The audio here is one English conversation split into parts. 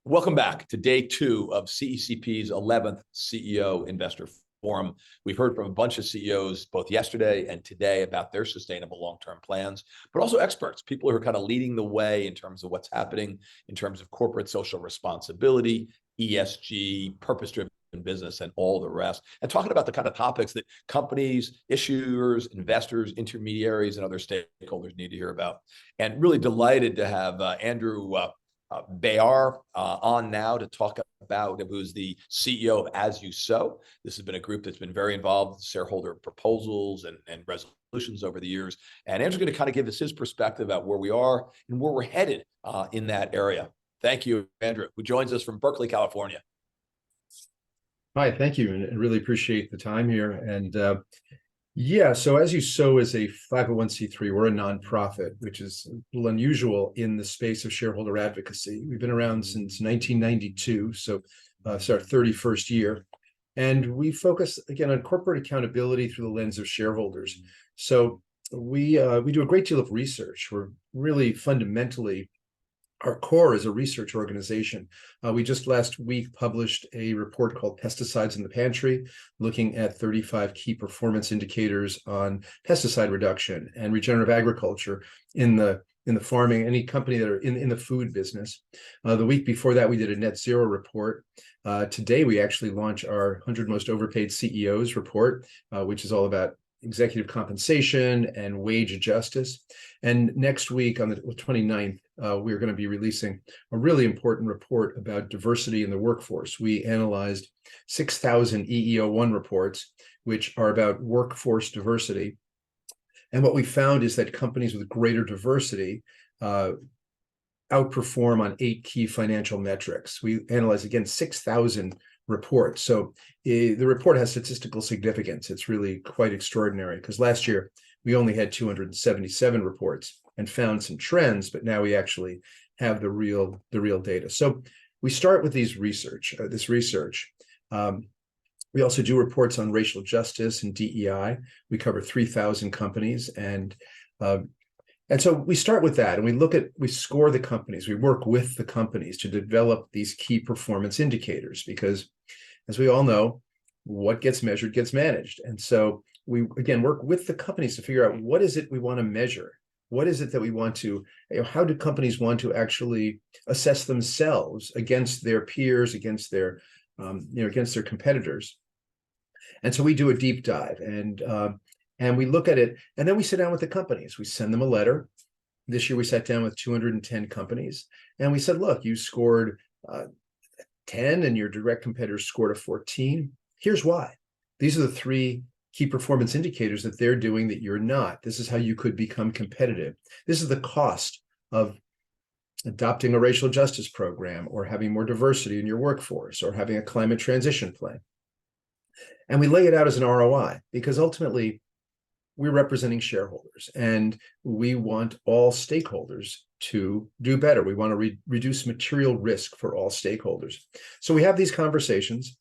Welcome back to day two of CECP's 11th CEO Investor Forum. We've heard from a bunch of CEOs both yesterday and today about their sustainable long-term plans, but also experts, people who are kind of leading the way in terms of what's happening in terms of corporate social responsibility, ESG, purpose-driven business, and all the rest, and talking about the kind of topics that companies, issuers, investors, intermediaries, and other stakeholders need to hear about. And really delighted to have Andrew Bayar on now to talk about, who's the CEO of As You Sow. This has been a group that's been very involved with shareholder proposals and resolutions over the years. And Andrew's going to kind of give us his perspective about where we are and where we're headed in that area. Thank you, Andrew, who joins us from Berkeley, California. Hi, thank you, and really appreciate the time here. And yeah, so As You Sow is a 501c3. We're a nonprofit, which is a little unusual in the space of shareholder advocacy. We've been around since 1992, so it's our 31st year. And we focus, again, on corporate accountability through the lens of shareholders. So we do a great deal of research. We're really fundamentally, our core is a research organization. We just last week published a report called Pesticides in the Pantry, looking at 35 key performance indicators on pesticide reduction and regenerative agriculture in the farming, any company that are in the food business. The week before that, we did a net zero report. Today, we actually launch our 100 most overpaid CEOs report, which is all about executive compensation and wage justice. And next week on the 29th, we're going to be releasing a really important report about diversity in the workforce. We analyzed 6,000 EEO1 reports, which are about workforce diversity. And what we found is that companies with greater diversity outperform on 8 key financial metrics. We analyzed, again, 6,000 reports. So the report has statistical significance. It's really quite extraordinary, because last year we only had 277 reports and found some trends, but now we actually have the real data. So we start with this research. We also do reports on racial justice and DEI. We cover 3,000 companies, and so we start with that, and we score the companies. We work with the companies to develop these key performance indicators, because, as we all know, what gets measured gets managed. And so we, again, work with the companies to figure out what is it we want to measure. What is it that we want to, how do companies want to actually assess themselves against their peers, against their, against their competitors? And so we do a deep dive, and we look at it, and then we sit down with the companies. We send them a letter. This year we sat down with 210 companies, and we said, look, you scored 10 and your direct competitors scored a 14. Here's why. These are the 3 key performance indicators that they're doing that you're not. This is how you could become competitive. This is the cost of adopting a racial justice program, or having more diversity in your workforce, or having a climate transition plan. And we lay it out as an ROI, because ultimately we're representing shareholders, and we want all stakeholders to do better. We want to reduce material risk for all stakeholders. So we have these conversations,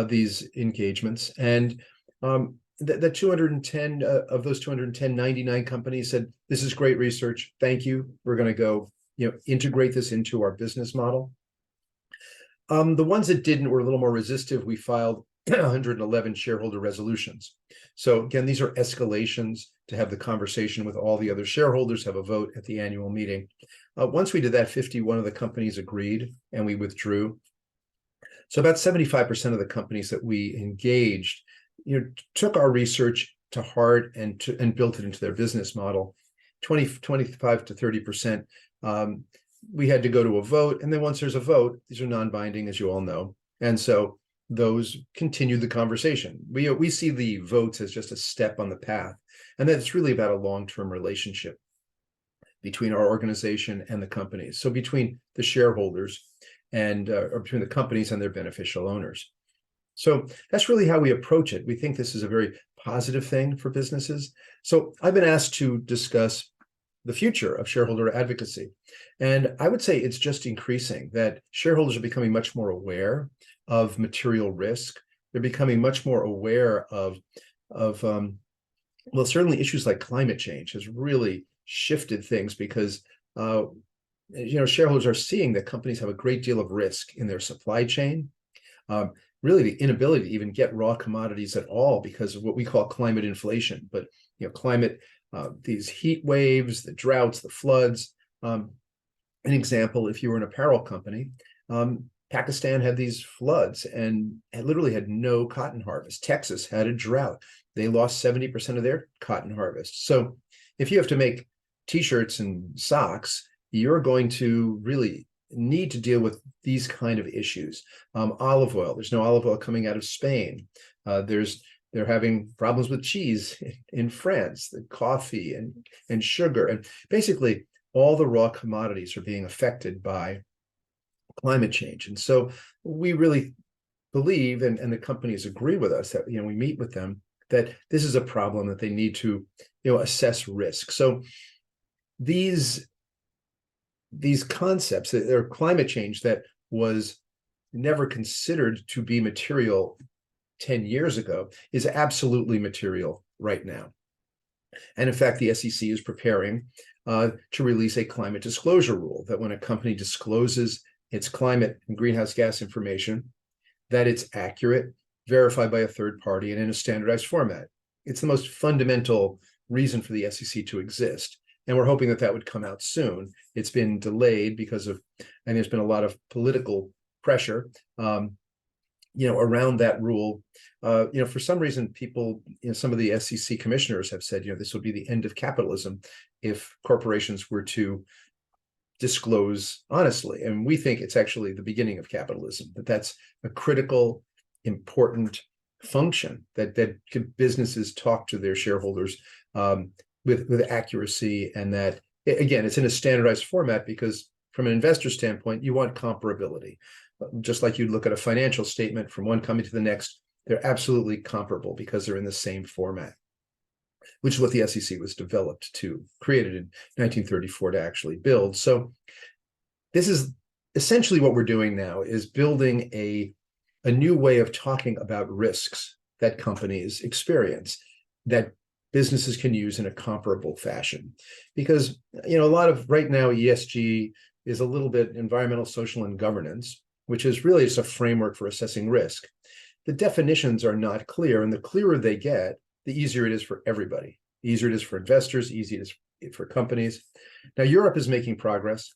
these engagements, and the 210 of those 210, 99 companies said, this is great research. Thank you. We're going to go, integrate this into our business model. The ones that didn't were a little more resistive. We filed 111 shareholder resolutions. So again, these are escalations to have the conversation with all the other shareholders, have a vote at the annual meeting. Once we did that, 51 of the companies agreed, and we withdrew. So about 75% of the companies that we engaged, took our research to heart and built it into their business model. 25 to 30%, we had to go to a vote, and then once there's a vote, these are non-binding, as you all know, and so those continue the conversation. We see the votes as just a step on the path, and that it's really about a long-term relationship between our organization and the companies. So between the shareholders and or between the companies and their beneficial owners. So that's really how we approach it. We think this is a very positive thing for businesses. So I've been asked to discuss the future of shareholder advocacy. And I would say it's just increasing, that shareholders are becoming much more aware of material risk. They're becoming much more aware of well, certainly issues like climate change has really shifted things, because shareholders are seeing that companies have a great deal of risk in their supply chain. Really, the inability to even get raw commodities at all because of what we call climate inflation. But climate, these heat waves, the droughts, the floods. An example: if you were an apparel company, Pakistan had these floods and literally had no cotton harvest. Texas had a drought; they lost 70% of their cotton harvest. So, if you have to make T-shirts and socks, you're going to really need to deal with these kind of issues. Olive oil, there's no olive oil coming out of Spain. They're having problems with cheese in France, the coffee and sugar. And basically, all the raw commodities are being affected by climate change. And so we really believe, and the companies agree with us that, we meet with them, that this is a problem that they need to, assess risk. So these concepts, or climate change that was never considered to be material 10 years ago, is absolutely material right now. And in fact, the SEC is preparing to release a climate disclosure rule that when a company discloses its climate and greenhouse gas information, that it's accurate, verified by a third party, and in a standardized format. It's the most fundamental reason for the SEC to exist. And we're hoping that that would come out soon. It's been delayed because of, and there's been a lot of political pressure, around that rule. For some reason, people, some of the SEC commissioners have said, this would be the end of capitalism if corporations were to disclose honestly. And we think it's actually the beginning of capitalism, that's a critical, important function that businesses talk to their shareholders with accuracy, and that, again, it's in a standardized format because from an investor standpoint, you want comparability. Just like you'd look at a financial statement from one company to the next, they're absolutely comparable because they're in the same format, which is what the SEC was created in 1934 to actually build. So this is essentially what we're doing now, is building a new way of talking about risks that companies experience, that businesses can use in a comparable fashion. Because, a lot of right now, ESG is a little bit environmental, social, and governance, which is really just a framework for assessing risk. The definitions are not clear, and the clearer they get, the easier it is for everybody. The easier it is for investors, easier it is for companies. Now, Europe is making progress.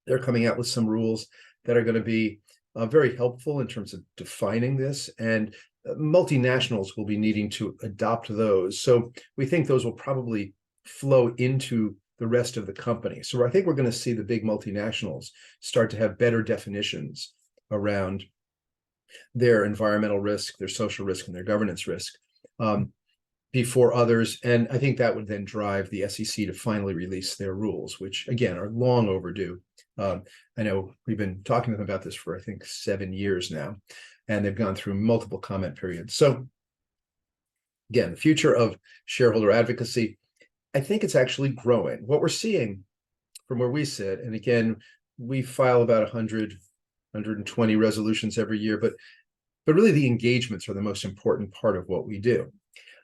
They're coming out with some rules that are going to be very helpful in terms of defining this, and multinationals will be needing to adopt those. So we think those will probably flow into the rest of the company. So I think we're going to see the big multinationals start to have better definitions around their environmental risk, their social risk, and their governance risk before others. And I think that would then drive the SEC to finally release their rules, which, again, are long overdue. I know we've been talking to them about this for, I think, 7 years now, and they've gone through multiple comment periods. So again, the future of shareholder advocacy, I think it's actually growing. What we're seeing from where we sit, and again, we file about 100, 120 resolutions every year, but really the engagements are the most important part of what we do.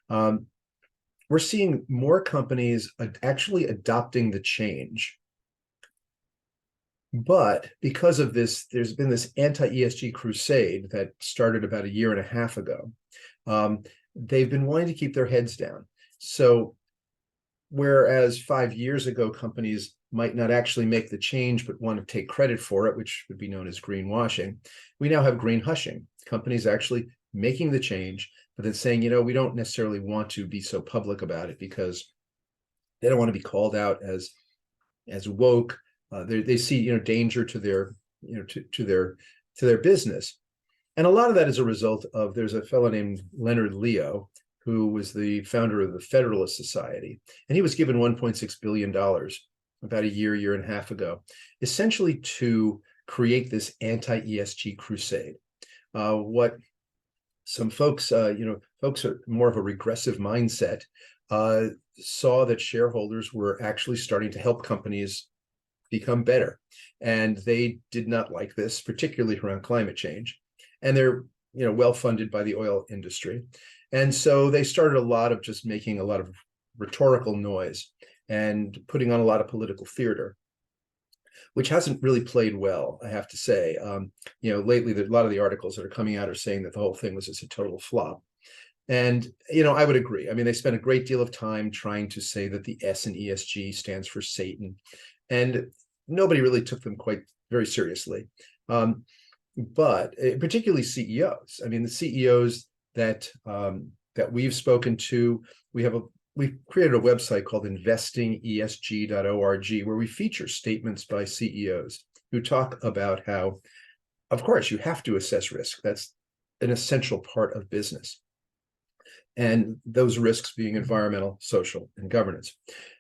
We're seeing more companies actually adopting the change. But because of this, there's been this anti-ESG crusade that started about 1.5 years ago. They've been wanting to keep their heads down. So whereas 5 years ago, companies might not actually make the change, but want to take credit for it, which would be known as greenwashing, we now have green hushing. Companies actually making the change, but then saying, we don't necessarily want to be so public about it because they don't want to be called out as woke. They see, danger to their, to their business. And a lot of that is a result of, there's a fellow named Leonard Leo, who was the founder of the Federalist Society. And he was given $1.6 billion about 1.5 years ago, essentially to create this anti-ESG crusade. What some folks, folks are more of a regressive mindset, saw that shareholders were actually starting to help companies become better. And they did not like this, particularly around climate change. And they're, well funded by the oil industry. And so they started just making a lot of rhetorical noise and putting on a lot of political theater. which hasn't really played well, I have to say. Lately, a lot of the articles that are coming out are saying that the whole thing was just a total flop. And, I would agree. I mean, they spent a great deal of time trying to say that the S in ESG stands for Satan, and nobody really took them quite very seriously. But particularly CEOs. I mean, the CEOs that we've spoken to, we've created a website called investingesg.org, where we feature statements by CEOs who talk about how, of course, you have to assess risk. That's an essential part of business. And those risks being environmental, social, and governance.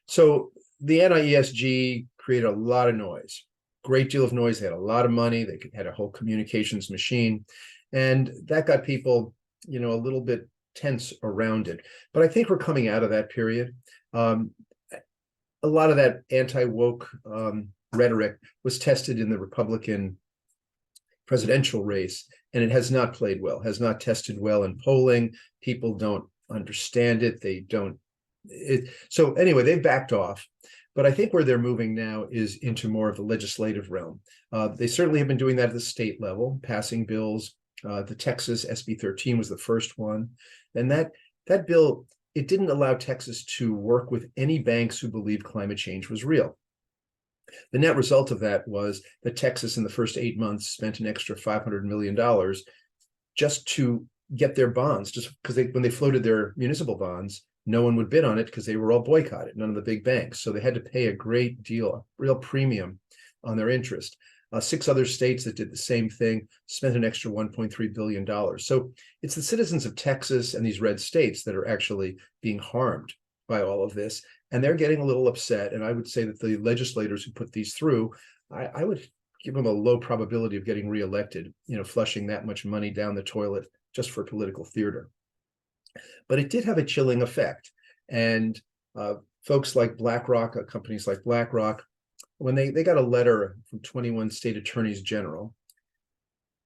So the anti-ESG created a lot of noise, great deal of noise. They had a lot of money. They had a whole communications machine. And that got people, a little bit tense around it. But I think we're coming out of that period. A lot of that anti-woke rhetoric was tested in the Republican presidential race, and it has not played well, has not tested well in polling. People don't understand it. So anyway, they've backed off. But I think where they're moving now is into more of the legislative realm. They certainly have been doing that at the state level, passing bills. The Texas SB 13 was the first one. And that bill, it didn't allow Texas to work with any banks who believed climate change was real. The net result of that was that Texas in the first 8 months spent an extra $500 million just to get their bonds, just because when they floated their municipal bonds, no one would bid on it because they were all boycotted, none of the big banks. So they had to pay a great deal, a real premium on their interest. 6 other states that did the same thing spent an extra $1.3 billion. So it's the citizens of Texas and these red states that are actually being harmed by all of this. And they're getting a little upset. And I would say that the legislators who put these through, I would give them a low probability of getting reelected, flushing that much money down the toilet just for political theater. But it did have a chilling effect. And folks like BlackRock, companies like BlackRock, when they got a letter from 21 state attorneys general,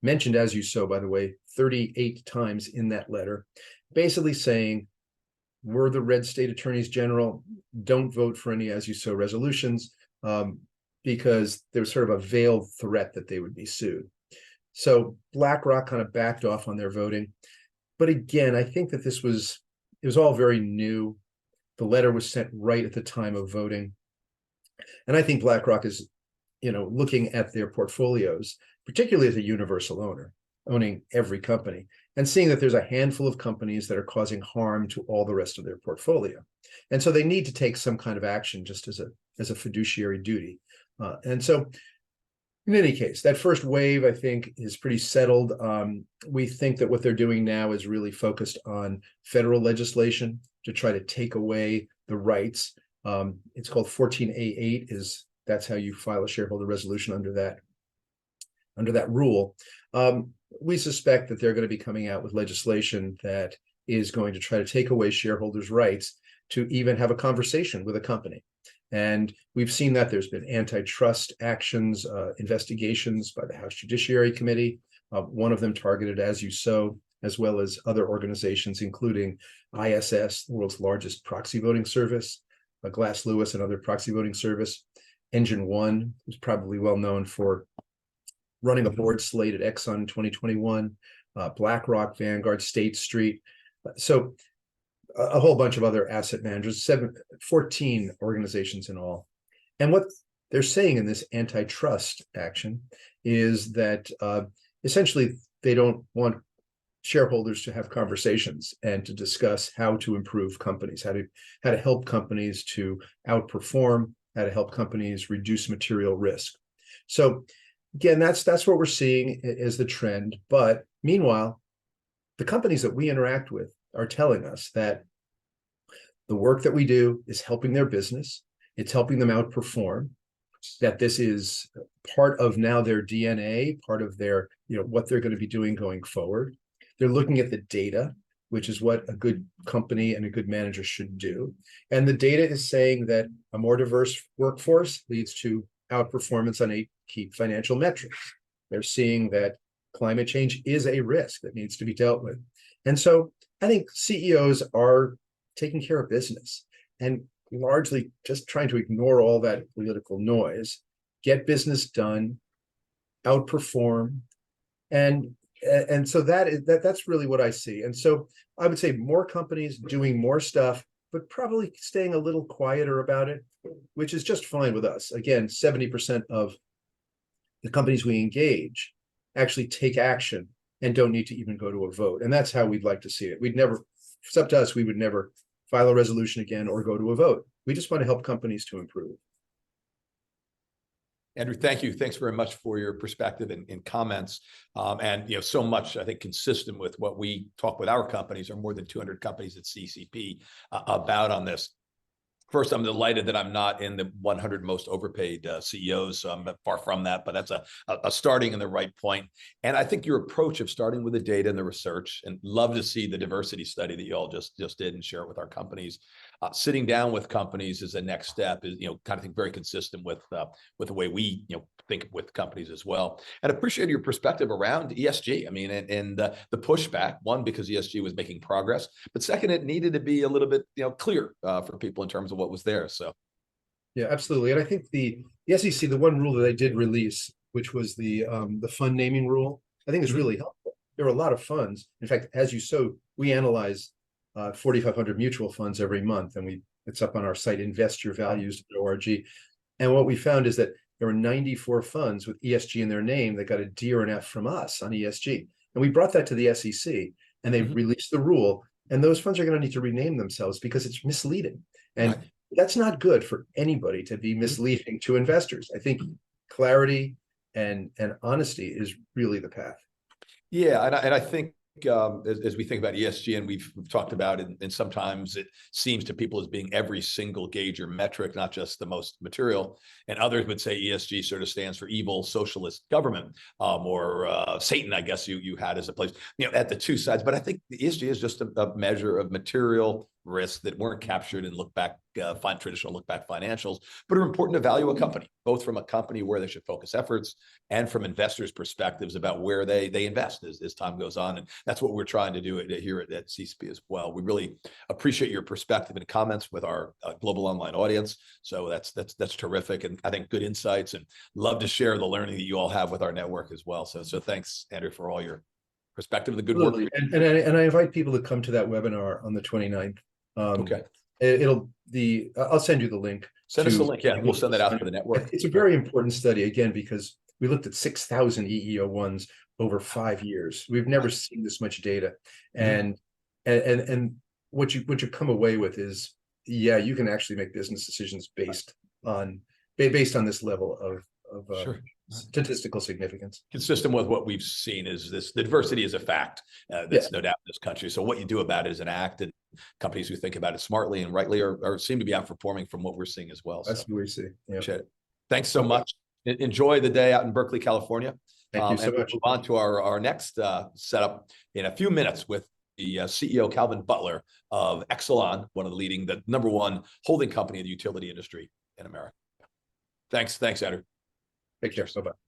mentioned as you sow, by the way, 38 times in that letter, basically saying, we're the red state attorneys general, don't vote for any as you sow resolutions, because there was sort of a veiled threat that they would be sued. So BlackRock kind of backed off on their voting. But again, I think that it was all very new. The letter was sent right at the time of voting. And I think BlackRock is, looking at their portfolios, particularly as a universal owner, owning every company, and seeing that there's a handful of companies that are causing harm to all the rest of their portfolio. And so they need to take some kind of action just as a fiduciary duty. And so in any case, that first wave, I think, is pretty settled. We think that what they're doing now is really focused on federal legislation to try to take away the rights. It's called 14A8, that's how you file a shareholder resolution under that rule. We suspect that they're going to be coming out with legislation that is going to try to take away shareholders' rights to even have a conversation with a company. And we've seen that there's been antitrust actions, investigations by the House Judiciary Committee, one of them targeted as you sow, as well as other organizations, including ISS, the world's largest proxy voting service, Glass Lewis, another proxy voting service, Engine One, who's probably well known for running a board slate at Exxon in 2021, BlackRock, Vanguard, State Street. So a whole bunch of other asset managers, 14 organizations in all. And what they're saying in this antitrust action is that essentially they don't want shareholders to have conversations and to discuss how to improve companies, how to help companies to outperform, how to help companies reduce material risk. So again, that's what we're seeing as the trend. But meanwhile, the companies that we interact with are telling us that the work that we do is helping their business. It's helping them outperform, that this is part of now their DNA, part of their, what they're going to be doing going forward. They're looking at the data, which is what a good company and a good manager should do. And the data is saying that a more diverse workforce leads to outperformance on 8 key financial metrics. They're seeing that climate change is a risk that needs to be dealt with. And so I think CEOs are taking care of business and largely just trying to ignore all that political noise get business done, outperform, and so that's really what I see. And so I would say more companies doing more stuff, but probably staying a little quieter about it, which is just fine with us. Again, 70% of the companies we engage actually take action and don't need to even go to a vote. And that's how we'd like to see it. It's up to us, we would never file a resolution again or go to a vote. We just want to help companies to improve. Andrew, thank you. Thanks very much for your perspective and comments. And so much, I think, consistent with what we talk with our companies, or more than 200 companies at CCP about on this. First, I'm delighted that I'm not in the 100 most overpaid CEOs. So I'm far from that, but that's a starting in the right point. And I think your approach of starting with the data and the research, and love to see the diversity study that you all just did and share it with our companies. Sitting down with companies is the next step, is kind of think very consistent with the way we think with companies as well. And appreciate your perspective around ESG. I mean, and the pushback, one, because ESG was making progress, but second, it needed to be a little bit clear for people in terms of what was there. So yeah, absolutely. And I think the SEC, the one rule that they did release, which was the fund naming rule, I think is really helpful. There are a lot of funds. In fact, as you saw, we analyze 4,500 mutual funds every month, and it's up on our site, investyourvalues.org. And what we found is that there were 94 funds with ESG in their name that got a D or an F from us on ESG. And we brought that to the SEC, and they released the rule. And those funds are going to need to rename themselves because it's misleading. And that's not good for anybody to be misleading to investors. I think clarity and honesty is really the path. Yeah, and I think as we think about ESG, and we've talked about it, and sometimes it seems to people as being every single gauge or metric, not just the most material. And others would say ESG sort of stands for evil socialist government, or Satan, I guess you had as a place, at the two sides. But I think the ESG is just a measure of material risks that weren't captured in traditional look back financials, but are important to value a company, both from a company where they should focus efforts and from investors' perspectives about where they invest as time goes on. And that's what we're trying to do here at CCP as well. We really appreciate your perspective and comments with our global online audience. So that's terrific, and I think good insights, and love to share the learning that you all have with our network as well. So thanks, Andrew, for all your perspective and the good work. And I invite people to come to that webinar on the 29th. Okay. I'll send you the link. Send us the link. Yeah, we'll send that out to the network. It's a very important study, again, because we looked at 6,000 EEO1s over 5 years. We've never seen this much data. And what you come away with is, yeah, you can actually make business decisions based on this level of statistical significance. Consistent with what we've seen is the diversity is a fact. That's no doubt in this country. So what you do about it is an act, and companies who think about it smartly and rightly seem to be outperforming from what we're seeing as well. That's what we see. Appreciate it. Thanks so much. Enjoy the day out in Berkeley, California. Thank you so much. We'll move on to our next setup in a few minutes with the CEO, Calvin Butler of Exelon, the number one holding company in the utility industry in America. Thanks, Andrew. Take care. Bye-bye.